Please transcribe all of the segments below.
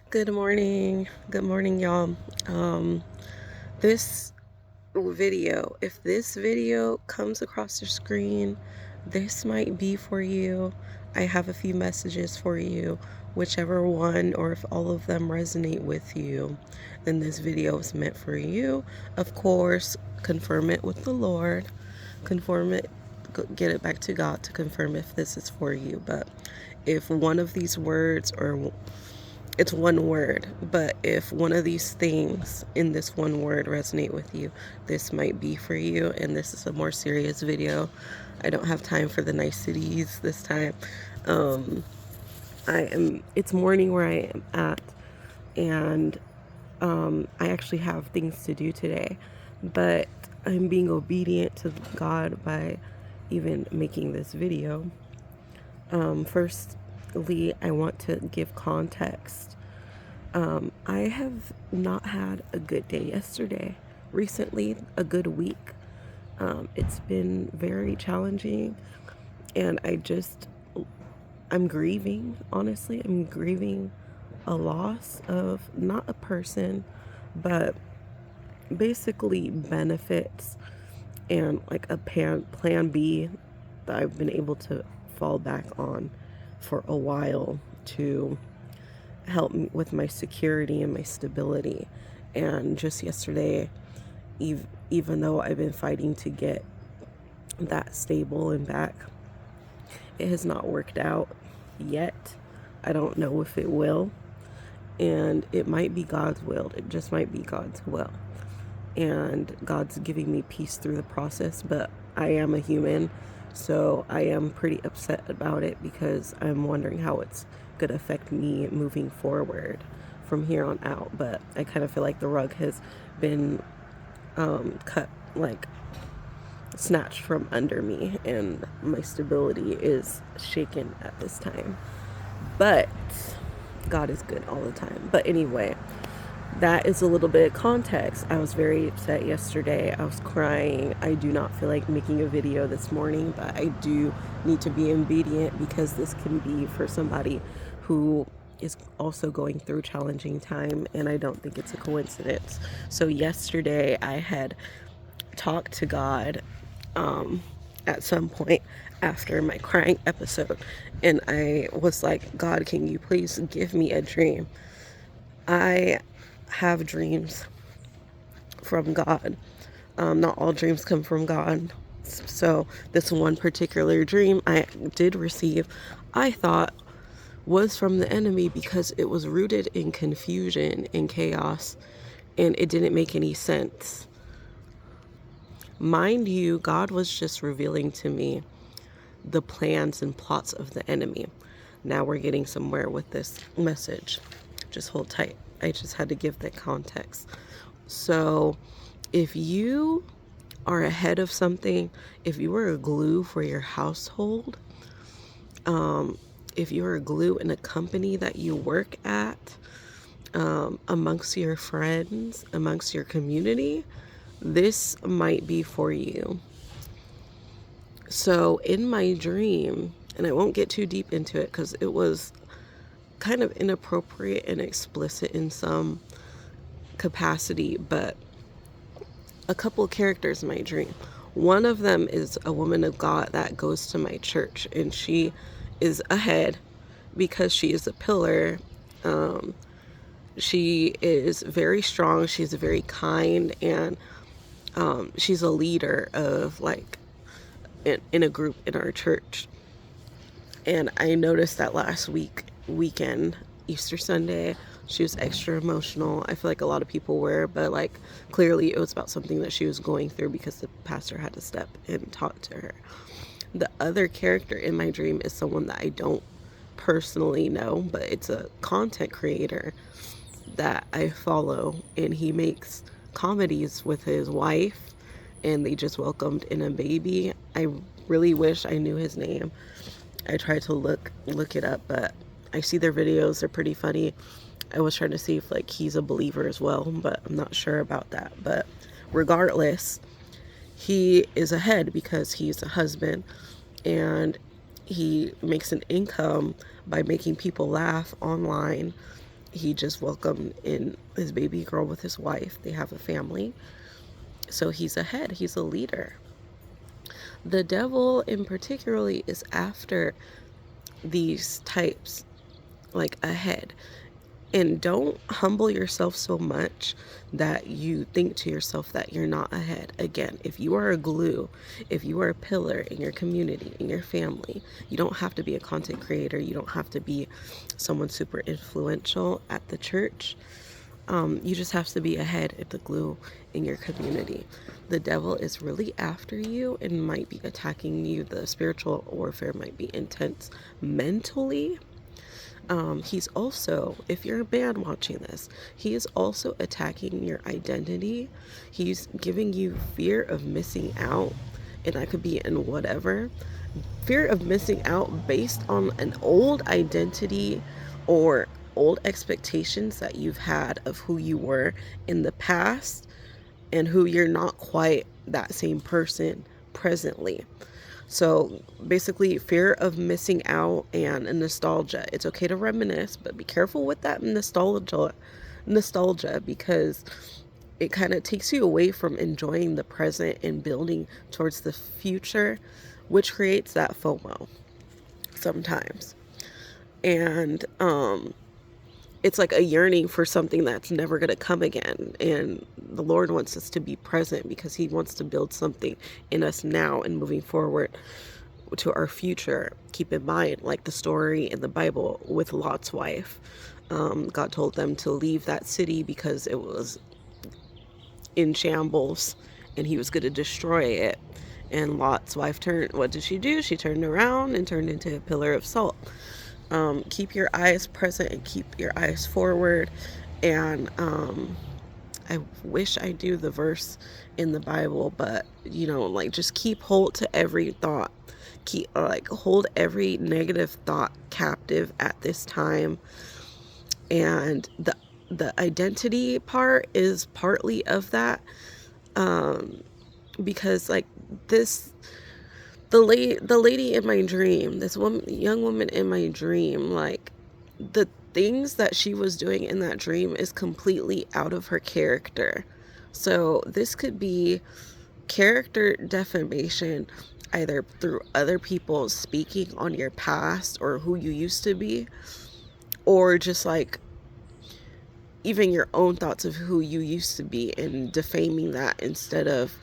Good morning. Good morning, y'all. Um, this if this video comes across your screen, this might be for you. I have a few messages for you. Whichever one or if all of them resonate with you, then this video is meant for you. Of course, confirm it with the Lord. Confirm it, get it back to God to confirm if this is for you. But if one of these words or it's one word, but if one of these things in this one word resonate with you, this might be for you. And this is a more serious video. I don't have time for the niceties this time. um it's morning where I am at, and I actually have things to do today, but I'm being obedient to God by even making this video. Firstly, I want to give context. I have not had a good day yesterday. Recently, a good week. It's been very challenging, and I'm grieving, honestly. I'm grieving a loss of not a person, but basically benefits and like a plan B that I've been able to fall back on for a while to help me with my security and my stability. And just yesterday, even though I've been fighting to get that stable and back, it has not worked out yet. I don't know if it will. And it might be God's will. It just might be God's will. And God's giving me peace through the process. But I am a human, so I am pretty upset about it because I'm wondering how it's going to affect me moving forward from here on out. But I kind of feel like the rug has been cut, like snatched from under me, and my stability is shaken at this time. But God is good all the time. But anyway, that is a little bit of context. I was very upset yesterday. I was crying. I do not feel like making a video this morning, but I do need to be obedient because this can be for somebody who is also going through challenging time, and I don't think it's a coincidence. So yesterday I had talked to God at some point after my crying episode, and I was like, God, can you please give me a dream? I have dreams from God. Not all dreams come from God. So this one particular dream I did receive, I thought was from the enemy because it was rooted in confusion and chaos, and it didn't make any sense. Mind you, God was just revealing to me the plans and plots of the enemy. Now we're getting somewhere with this message. Just hold tight. I just had to give that context. So if you are ahead of something, if you were a glue for your household, if you're a glue in a company that you work at, amongst your friends, amongst your community, this might be for you. So in my dream, and I won't get too deep into it because it was kind of inappropriate and explicit in some capacity, but a couple of characters in my dream. One of them is a woman of God that goes to my church, and she is ahead because she is a pillar. She is very strong. She's very kind, and she's a leader of like in a group in our church. And I noticed that last weekend, Easter Sunday, she was extra emotional. I feel like a lot of people were, but like clearly it was about something that she was going through because the pastor had to step and talk to her. The other character in my dream is someone that I don't personally know, but it's a content creator that I follow, and he makes comedies with his wife, and they just welcomed in a baby. I really wish I knew his name. I tried to look it up, but I see their videos. They're pretty funny. I was trying to see if like he's a believer as well, but I'm not sure about that. But regardless, he is ahead because he's a husband, and he makes an income by making people laugh online He just welcomed in his baby girl with his wife. They have a family. So he's a head, he's a leader. The devil in particularly is after these types, like a head. And don't humble yourself so much that you think to yourself that you're not ahead. Again, if you are a glue, if you are a pillar in your community, in your family, you don't have to be a content creator. You don't have to be someone super influential at the church. You just have to be ahead of the glue in your community. The devil is really after you and might be attacking you. The spiritual warfare might be intense mentally. He's also, if you're a man watching this, he is also attacking your identity. He's giving you fear of missing out, and that could be in whatever. Fear of missing out based on an old identity or old expectations that you've had of who you were in the past and who you're not quite that same person presently. So basically, fear of missing out and a nostalgia. It's okay to reminisce, but be careful with that nostalgia, because it kind of takes you away from enjoying the present and building towards the future, which creates that FOMO sometimes. And it's like a yearning for something that's never going to come again. And the Lord wants us to be present because he wants to build something in us now and moving forward to our future. Keep in mind, like the story in the Bible with Lot's wife. God told them to leave that city because it was in shambles and he was going to destroy it. And Lot's wife what did she do? She turned around and turned into a pillar of salt. Keep your eyes present and keep your eyes forward. And I wish I knew the verse in the Bible, but like just keep hold to every thought. Keep hold every negative thought captive at this time. And the identity part is partly of that, because like this. The lady in my dream, this young woman in my dream, like the things that she was doing in that dream is completely out of her character. So this could be character defamation, either through other people speaking on your past or who you used to be, or just like even your own thoughts of who you used to be and defaming that instead of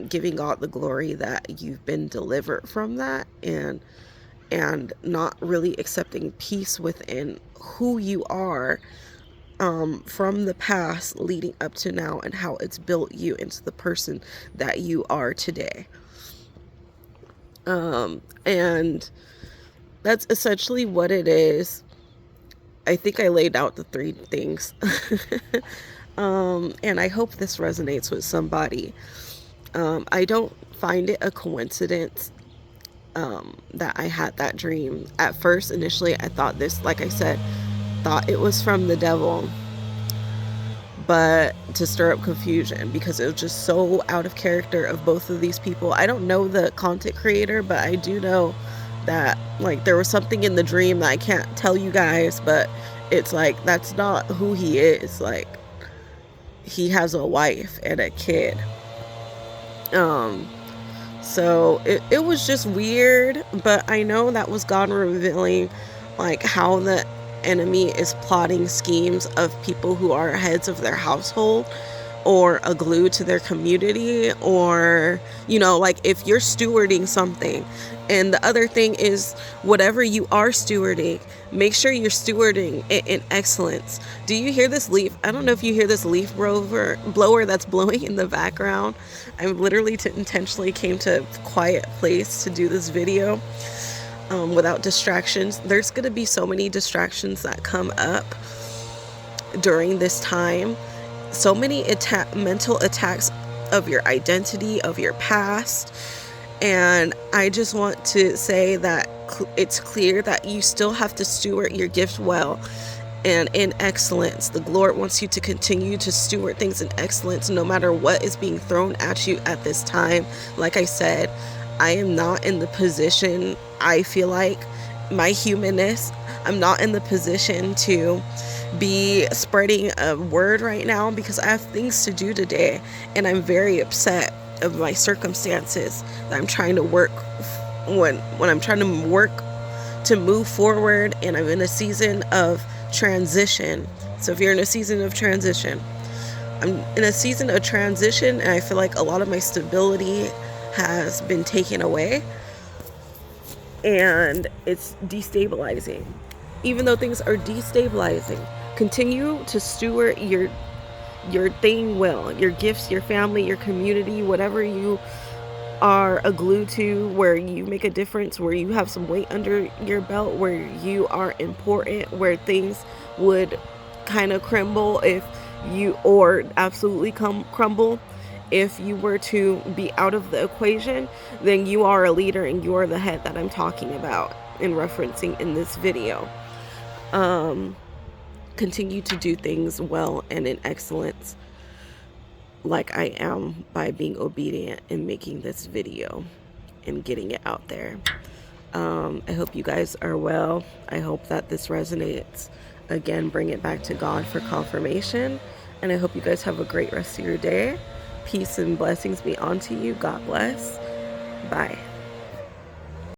giving God the glory that you've been delivered from that, and not really accepting peace within who you are from the past leading up to now and how it's built you into the person that you are today. And that's essentially what it is. I think I laid out the 3 things. And I hope this resonates with somebody. I don't find it a coincidence that I had that dream. At first, initially, I thought this, like I said, thought it was from the devil, but to stir up confusion because it was just so out of character of both of these people. I don't know the content creator, but I do know that like there was something in the dream that I can't tell you guys, but it's like that's not who he is. Like he has a wife and a kid. So it was just weird, but I know that was God revealing like how the enemy is plotting schemes of people who are heads of their household or a glue to their community, or like if you're stewarding something. And the other thing is, whatever you are stewarding, make sure you're stewarding it in excellence. Do you hear this leaf? I don't know if you hear this leaf blower that's blowing in the background. I literally intentionally came to a quiet place to do this video without distractions. There's going to be so many distractions that come up during this time. So many mental attacks of your identity, of your past. And I just want to say that it's clear that you still have to steward your gift well and in excellence. The Lord wants you to continue to steward things in excellence no matter what is being thrown at you at this time. Like I said, I am not in the position, I feel like my humanness, I'm not in the position to be spreading a word right now because I have things to do today, and I'm very upset of my circumstances that I'm trying to work when I'm trying to work to move forward, and I'm in a season of transition. So if you're in a season of transition, I'm in a season of transition, and I feel like a lot of my stability has been taken away, and it's destabilizing. Even though things are destabilizing, continue to steward your thing well, your gifts, your family, your community, whatever you are a glue to, where you make a difference, where you have some weight under your belt, where you are important, where things would kind of crumble if you, or absolutely crumble if you were to be out of the equation, then you are a leader and you are the head that I'm talking about and referencing in this video. Continue to do things well and in excellence, like I am, by being obedient and making this video and getting it out there. I hope you guys are well. I hope that this resonates. Again, bring it back to God for confirmation. And I hope you guys have a great rest of your day. Peace and blessings be unto you. God bless. Bye.